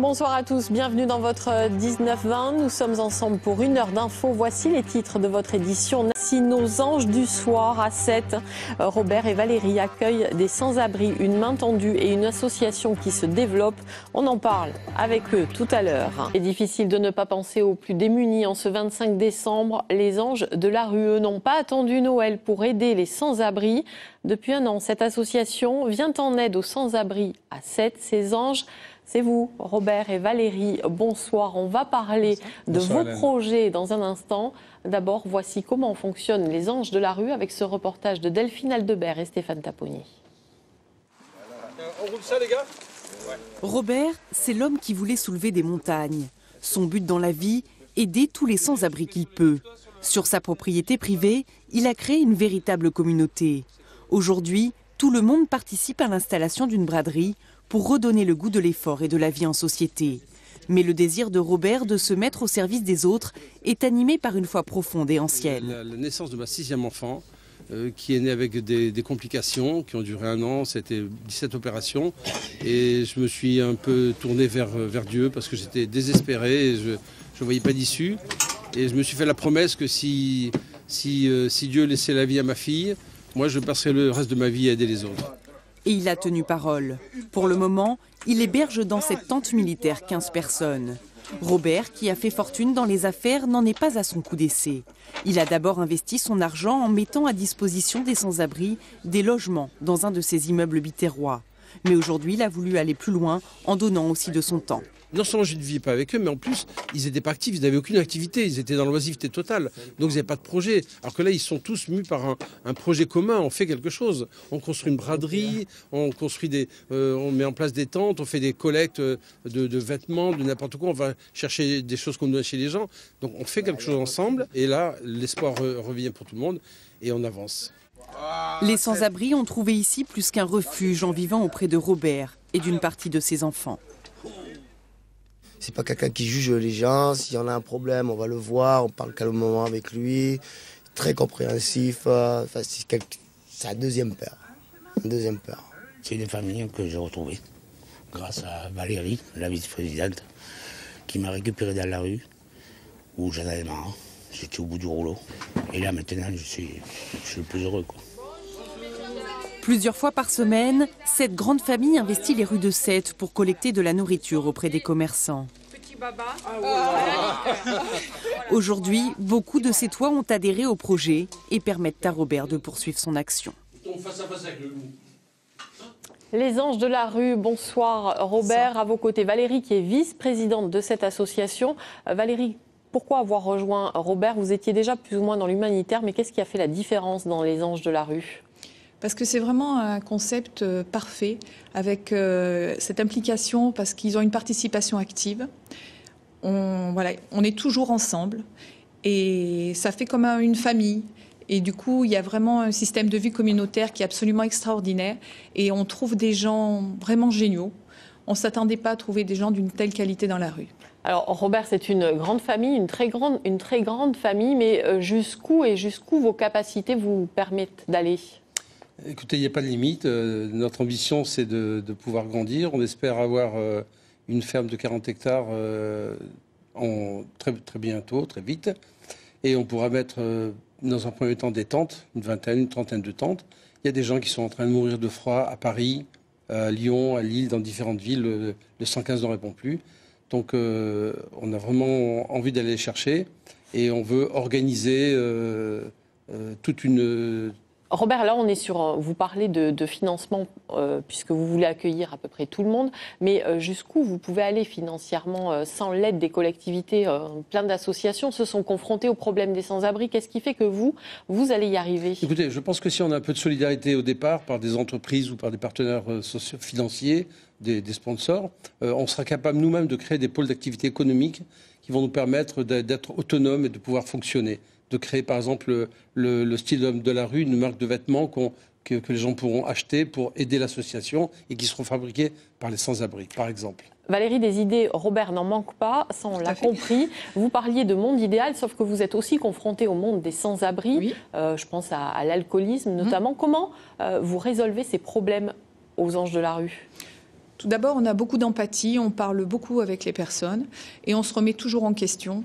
Bonsoir à tous, bienvenue dans votre 19-20. Nous sommes ensemble pour une heure d'infos. Voici les titres de votre édition. Si nos anges du soir à 7, Robert et Valérie accueillent des sans-abri, une main tendue et une association qui se développe. On en parle avec eux tout à l'heure. Il est difficile de ne pas penser aux plus démunis en ce 25 décembre. Les anges de la rue, eux, n'ont pas attendu Noël pour aider les sans-abri. Depuis un an, cette association vient en aide aux sans-abri à 7. Ces anges, c'est vous, Robert et Valérie. Bonsoir. On va parler de vos projets dans un instant. D'abord, voici comment fonctionnent les anges de la rue avec ce reportage de Delphine Aldebert et Stéphane Taponi. On roule ça, les gars ? Ouais. Robert, c'est l'homme qui voulait soulever des montagnes. Son but dans la vie, aider tous les sans-abri qu'il peut. Sur sa propriété privée, il a créé une véritable communauté. Aujourd'hui, tout le monde participe à l'installation d'une braderie pour redonner le goût de l'effort et de la vie en société. Mais le désir de Robert de se mettre au service des autres est animé par une foi profonde et ancienne. La naissance de ma 6e enfant, qui est née avec des complications, qui ont duré 1 an, c'était 17 opérations. Et je me suis un peu tourné vers Dieu parce que j'étais désespéré et je ne voyais pas d'issue. Et je me suis fait la promesse que si Dieu laissait la vie à ma fille, moi je passerai le reste de ma vie à aider les autres. Et il a tenu parole. Pour le moment, il héberge dans cette tente militaire 15 personnes. Robert, qui a fait fortune dans les affaires, n'en est pas à son coup d'essai. Il a d'abord investi son argent en mettant à disposition des sans-abri des logements dans un de ses immeubles biterrois. Mais aujourd'hui, il a voulu aller plus loin en donnant aussi de son temps. Non seulement je ne vis pas avec eux, mais en plus, ils n'étaient pas actifs, ils n'avaient aucune activité, ils étaient dans l'oisiveté totale. Donc ils n'avaient pas de projet. Alors que là, ils sont tous mus par un projet commun, on fait quelque chose. On construit une braderie, on met en place des tentes, on fait des collectes de vêtements, de n'importe quoi. On va chercher des choses qu'on doit chez les gens. Donc on fait quelque chose ensemble. Et là, l'espoir revient pour tout le monde et on avance. Les sans-abri ont trouvé ici plus qu'un refuge en vivant auprès de Robert et d'une partie de ses enfants. C'est pas quelqu'un qui juge les gens. S'il y en a un problème, on va le voir, on parle calmement avec lui. Très compréhensif. C'est un deuxième père. C'est une famille que j'ai retrouvée grâce à Valérie, la vice-présidente, qui m'a récupéré dans la rue où j'en avais marre. J'étais au bout du rouleau. Et là, maintenant, je suis le plus heureux, quoi. Plusieurs fois par semaine, cette grande famille investit les rues de Sète pour collecter de la nourriture auprès des commerçants. Aujourd'hui, beaucoup de ces toits ont adhéré au projet et permettent à Robert de poursuivre son action. Les anges de la rue, bonsoir Robert, à vos côtés Valérie qui est vice-présidente de cette association. Valérie, pourquoi avoir rejoint Robert? Vous étiez déjà plus ou moins dans l'humanitaire, mais qu'est-ce qui a fait la différence dans les anges de la rue? Parce que c'est vraiment un concept parfait avec cette implication, parce qu'ils ont une participation active. On est toujours ensemble et ça fait comme une famille. Et du coup, il y a vraiment un système de vie communautaire qui est absolument extraordinaire et on trouve des gens vraiment géniaux. On ne s'attendait pas à trouver des gens d'une telle qualité dans la rue. Alors Robert, c'est une grande famille, une très grande famille, mais jusqu'où vos capacités vous permettent d'aller ? Écoutez, il n'y a pas de limite. Notre ambition, c'est de pouvoir grandir. On espère avoir une ferme de 40 hectares très, très bientôt, très vite. Et on pourra mettre dans un premier temps des tentes, une vingtaine, une trentaine de tentes. Il y a des gens qui sont en train de mourir de froid à Paris, à Lyon, à Lille, dans différentes villes. Le 115 n'en répond plus. Donc on a vraiment envie d'aller les chercher. Et on veut organiser toute une... Robert, là, on est sur. Vous parlez de financement, puisque vous voulez accueillir à peu près tout le monde, mais jusqu'où vous pouvez aller financièrement sans l'aide des collectivités? Plein d'associations se sont confrontées au problème des sans-abri. Qu'est-ce qui fait que vous allez y arriver? Écoutez, je pense que si on a un peu de solidarité au départ, par des entreprises ou par des partenaires financiers, des sponsors, on sera capable nous-mêmes de créer des pôles d'activité économique qui vont nous permettre d'être autonomes et de pouvoir fonctionner. De créer par exemple le style homme de la rue, une marque de vêtements que les gens pourront acheter pour aider l'association et qui seront fabriqués par les sans-abri, par exemple. Valérie, des idées, Robert n'en manque pas, ça on l'a compris. Vous parliez de monde idéal, sauf que vous êtes aussi confronté au monde des sans-abri. Oui. Je pense à l'alcoolisme notamment. Comment vous résolvez ces problèmes aux anges de la rue ? Tout Tout d'abord, on a beaucoup d'empathie, on parle beaucoup avec les personnes et on se remet toujours en question.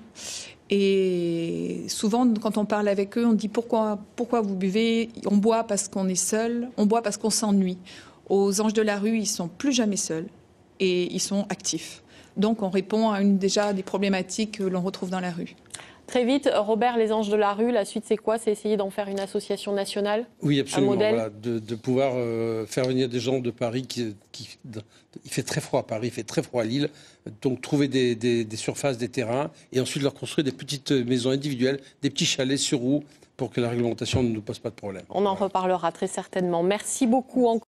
Et souvent, quand on parle avec eux, on dit pourquoi vous buvez? On boit parce qu'on est seul, on boit parce qu'on s'ennuie. Aux Anges de la rue, ils sont plus jamais seuls et ils sont actifs. Donc on répond à déjà des problématiques que l'on retrouve dans la rue. Très vite, Robert, les Anges de la rue, la suite c'est quoi? C'est essayer d'en faire une association nationale? Oui, absolument. Un modèle? Voilà, de pouvoir faire venir des gens de Paris. Il fait très froid à Paris, il fait très froid à Lille. Donc trouver des surfaces, des terrains, et ensuite leur construire des petites maisons individuelles, des petits chalets sur roues, pour que la réglementation ne nous pose pas de problème. On en reparlera très certainement. Merci beaucoup encore.